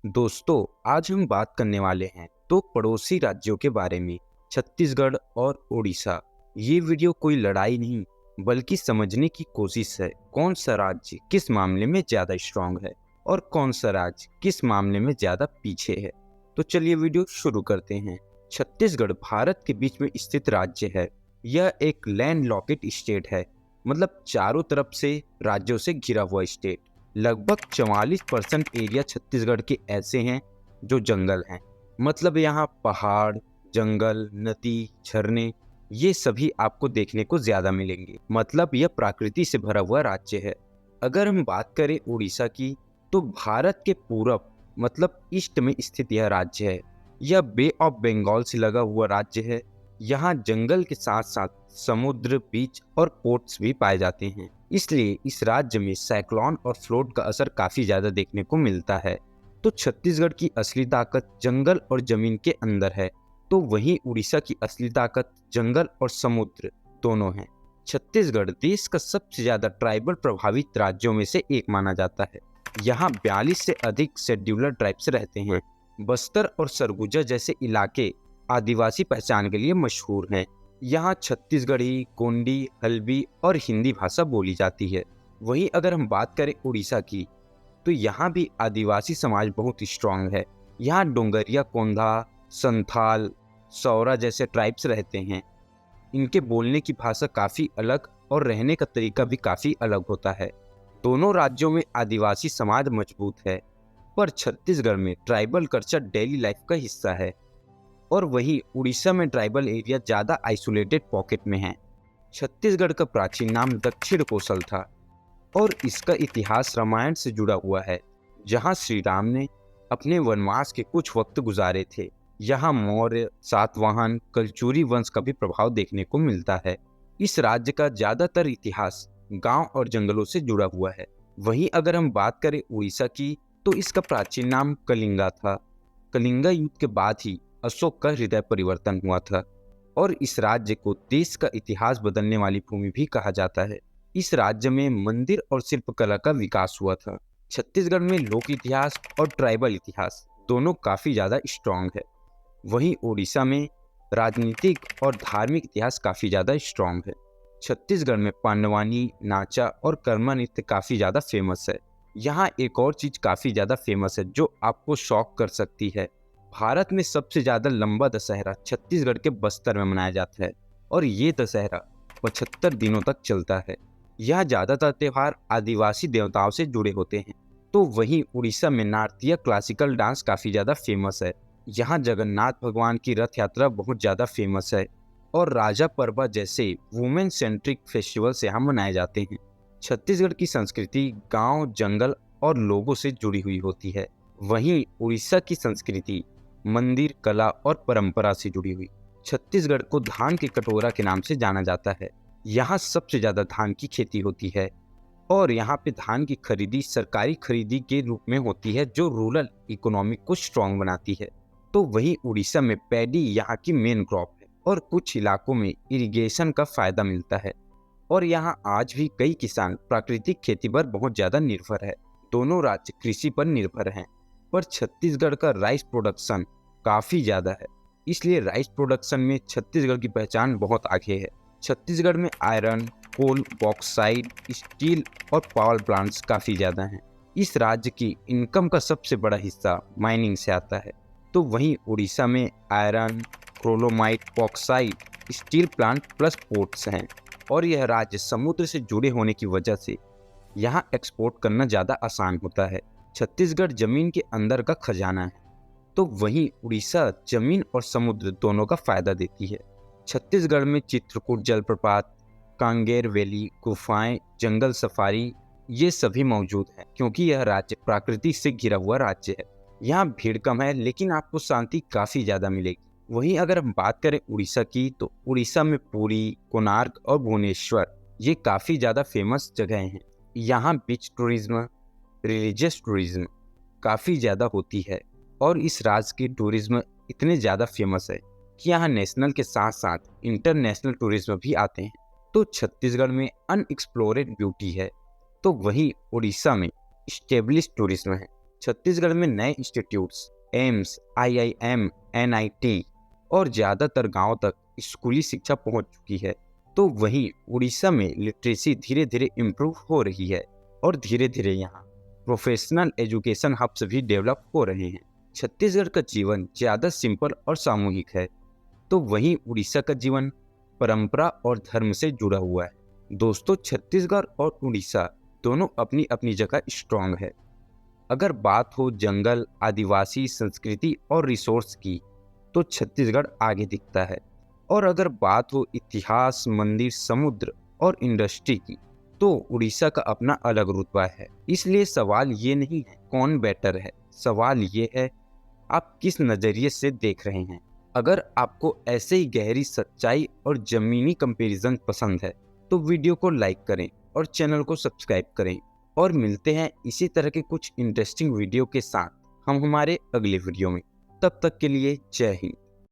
दोस्तों, आज हम बात करने वाले हैं दो पड़ोसी राज्यों के बारे में, छत्तीसगढ़ और उड़ीसा। ये वीडियो कोई लड़ाई नहीं बल्कि समझने की कोशिश है कौन सा राज्य किस मामले में ज्यादा स्ट्रांग है और कौन सा राज्य किस मामले में ज्यादा पीछे है। तो चलिए वीडियो शुरू करते हैं। छत्तीसगढ़ भारत के बीच में स्थित राज्य है। यह एक लैंड लॉकेट स्टेट है, मतलब चारों तरफ से राज्यों से घिरा हुआ स्टेट। लगभग 44% एरिया छत्तीसगढ़ के ऐसे हैं जो जंगल हैं। मतलब यहाँ पहाड़, जंगल, नदी, झरने ये सभी आपको देखने को ज्यादा मिलेंगे। मतलब यह प्रकृति से भरा हुआ राज्य है। अगर हम बात करें उड़ीसा की, तो भारत के पूरब मतलब ईस्ट में स्थित यह राज्य है। यह बे ऑफ बंगाल से लगा हुआ राज्य है। यहाँ जंगल के साथ साथ समुद्र, बीच और पोर्ट्स भी पाए जाते हैं। इसलिए इस राज्य में साइक्लोन और फ्लोड का असर काफी ज्यादा देखने को मिलता है। तो छत्तीसगढ़ की असली ताकत जंगल और जमीन के अंदर है, तो वहीं उड़ीसा की असली ताकत जंगल और समुद्र दोनों है। छत्तीसगढ़ देश का सबसे ज्यादा ट्राइबल प्रभावित राज्यों में से एक माना जाता है। यहाँ 42 से अधिक शेड्यूलर ट्राइब्स रहते हैं। बस्तर और सरगुजा जैसे इलाके आदिवासी पहचान के लिए मशहूर हैं। यहाँ छत्तीसगढ़ी, गोंडी, हल्बी और हिंदी भाषा बोली जाती है। वहीं अगर हम बात करें उड़ीसा की, तो यहाँ भी आदिवासी समाज बहुत स्ट्रांग है। यहाँ डोंगरिया, कोंधा, संथाल, सौरा जैसे ट्राइब्स रहते हैं। इनके बोलने की भाषा काफ़ी अलग और रहने का तरीका भी काफ़ी अलग होता है। दोनों राज्यों में आदिवासी समाज मजबूत है, पर छत्तीसगढ़ में ट्राइबल कल्चर डेली लाइफ का हिस्सा है और वहीं उड़ीसा में ट्राइबल एरिया ज़्यादा आइसोलेटेड पॉकेट में है। छत्तीसगढ़ का प्राचीन नाम दक्षिण कोसल था और इसका इतिहास रामायण से जुड़ा हुआ है, जहां श्री राम ने अपने वनवास के कुछ वक्त गुजारे थे। यहाँ मौर्य, सातवाहन, कलचुरी वंश का भी प्रभाव देखने को मिलता है। इस राज्य का ज्यादातर इतिहास गांव और जंगलों से जुड़ा हुआ है। वहीं अगर हम बात करें उड़ीसा की, तो इसका प्राचीन नाम कलिंगा था। कलिंगा युद्ध के बाद ही अशोक का हृदय परिवर्तन हुआ था और इस राज्य को देश का इतिहास बदलने वाली भूमि भी कहा जाता है। इस राज्य में मंदिर और शिल्पकला का विकास हुआ था। छत्तीसगढ़ में लोक इतिहास और ट्राइबल इतिहास दोनों काफी ज्यादा स्ट्रांग है। वहीं उड़ीसा में राजनीतिक और धार्मिक इतिहास काफी ज्यादा स्ट्रांग है। छत्तीसगढ़ में पांडवानी, नाचा और कर्मा नृत्य काफी ज्यादा फेमस है। यहाँ एक और चीज काफी ज्यादा फेमस है जो आपको शॉक कर सकती है। भारत में सबसे ज्यादा लंबा दशहरा छत्तीसगढ़ के बस्तर में मनाया जाता है और ये दशहरा 75 दिनों तक चलता है। यह ज्यादातर त्योहार आदिवासी देवताओं से जुड़े होते हैं। तो वहीं उड़ीसा में नाट्य क्लासिकल डांस काफी ज्यादा फेमस है। यहाँ जगन्नाथ भगवान की रथ यात्रा बहुत ज्यादा फेमस है और राजा परबा जैसे वुमेन सेंट्रिक फेस्टिवल यहाँ मनाए जाते हैं। छत्तीसगढ़ की संस्कृति गांव, जंगल और लोगों से जुड़ी हुई होती है। वहीं उड़ीसा की संस्कृति मंदिर, कला और परंपरा से जुड़ी हुई। छत्तीसगढ़ को धान के कटोरा के नाम से जाना जाता है। यहाँ सबसे ज्यादा धान की खेती होती है और यहाँ पे धान की खरीदी सरकारी खरीदी के रूप में होती है, जो रूरल इकोनॉमी को स्ट्रांग बनाती है। तो वहीं उड़ीसा में पैडी यहाँ की मेन क्रॉप है और कुछ इलाकों में इरिगेशन का फायदा मिलता है और यहाँ आज भी कई किसान प्राकृतिक खेती पर बहुत ज्यादा निर्भर है। दोनों राज्य कृषि पर निर्भर हैं, पर छत्तीसगढ़ का राइस प्रोडक्शन काफी ज्यादा है, इसलिए राइस प्रोडक्शन में छत्तीसगढ़ की पहचान बहुत आगे है। छत्तीसगढ़ में आयरन, कोल, बॉक्साइट, स्टील और पावर प्लांट्स काफी ज्यादा हैं। इस राज्य की इनकम का सबसे बड़ा हिस्सा माइनिंग से आता है। तो वहीं उड़ीसा में iron, chromite, bauxite, steel plant plus ports हैं और यह राज्य समुद्र से जुड़े होने की वजह से यहाँ एक्सपोर्ट करना ज़्यादा आसान होता है। छत्तीसगढ़ जमीन के अंदर का खजाना है, तो वहीं उड़ीसा जमीन और समुद्र दोनों का फायदा देती है। छत्तीसगढ़ में चित्रकूट जलप्रपात, कांगेर वैली, गुफाएं, जंगल सफारी ये सभी मौजूद हैं, क्योंकि यह राज्य प्रकृति से घिरा हुआ राज्य है। यहाँ भीड़ कम है लेकिन आपको शांति काफ़ी ज़्यादा मिलेगी। वहीं अगर हम बात करें उड़ीसा की, तो उड़ीसा में पुरी, कोणार्क और भुवनेश्वर ये काफ़ी ज़्यादा फेमस जगह हैं। यहाँ बीच टूरिज्म, रिलीजियस टूरिज्म काफ़ी ज़्यादा होती है और इस राज्य की टूरिज्म इतने ज़्यादा फेमस है कि यहाँ नेशनल के साथ साथ इंटरनेशनल टूरिज्म भी आते हैं। तो छत्तीसगढ़ में अनएक्सप्लोरेड ब्यूटी है, तो वहीं उड़ीसा में स्टेब्लिश टूरिज्म है। छत्तीसगढ़ में नए इंस्टीट्यूट्स, एम्स, IIM, NIT और ज़्यादातर गांवों तक स्कूली शिक्षा पहुंच चुकी है। तो वहीं उड़ीसा में लिटरेसी धीरे धीरे इम्प्रूव हो रही है और धीरे धीरे यहाँ प्रोफेशनल एजुकेशन हब्स भी डेवलप हो रहे हैं। छत्तीसगढ़ का जीवन ज़्यादा सिंपल और सामूहिक है, तो वहीं उड़ीसा का जीवन परंपरा और धर्म से जुड़ा हुआ है। दोस्तों, छत्तीसगढ़ और उड़ीसा दोनों अपनी अपनी जगह स्ट्रांग है। अगर बात हो जंगल, आदिवासी संस्कृति और रिसोर्स की, तो छत्तीसगढ़ आगे दिखता है। और अगर बात हो इतिहास, मंदिर, समुद्र और इंडस्ट्री की, तो उड़ीसा का अपना अलग रुतबा है। इसलिए सवाल ये नहीं है कौन बेटर है, सवाल ये है आप किस नज़रिए से देख रहे हैं। अगर आपको ऐसे ही गहरी सच्चाई और ज़मीनी कंपैरिजन पसंद है, तो वीडियो को लाइक करें और चैनल को सब्सक्राइब करें। और मिलते हैं इसी तरह के कुछ इंटरेस्टिंग वीडियो के साथ हम हमारे अगले वीडियो में। तब तक के लिए जय हिंद।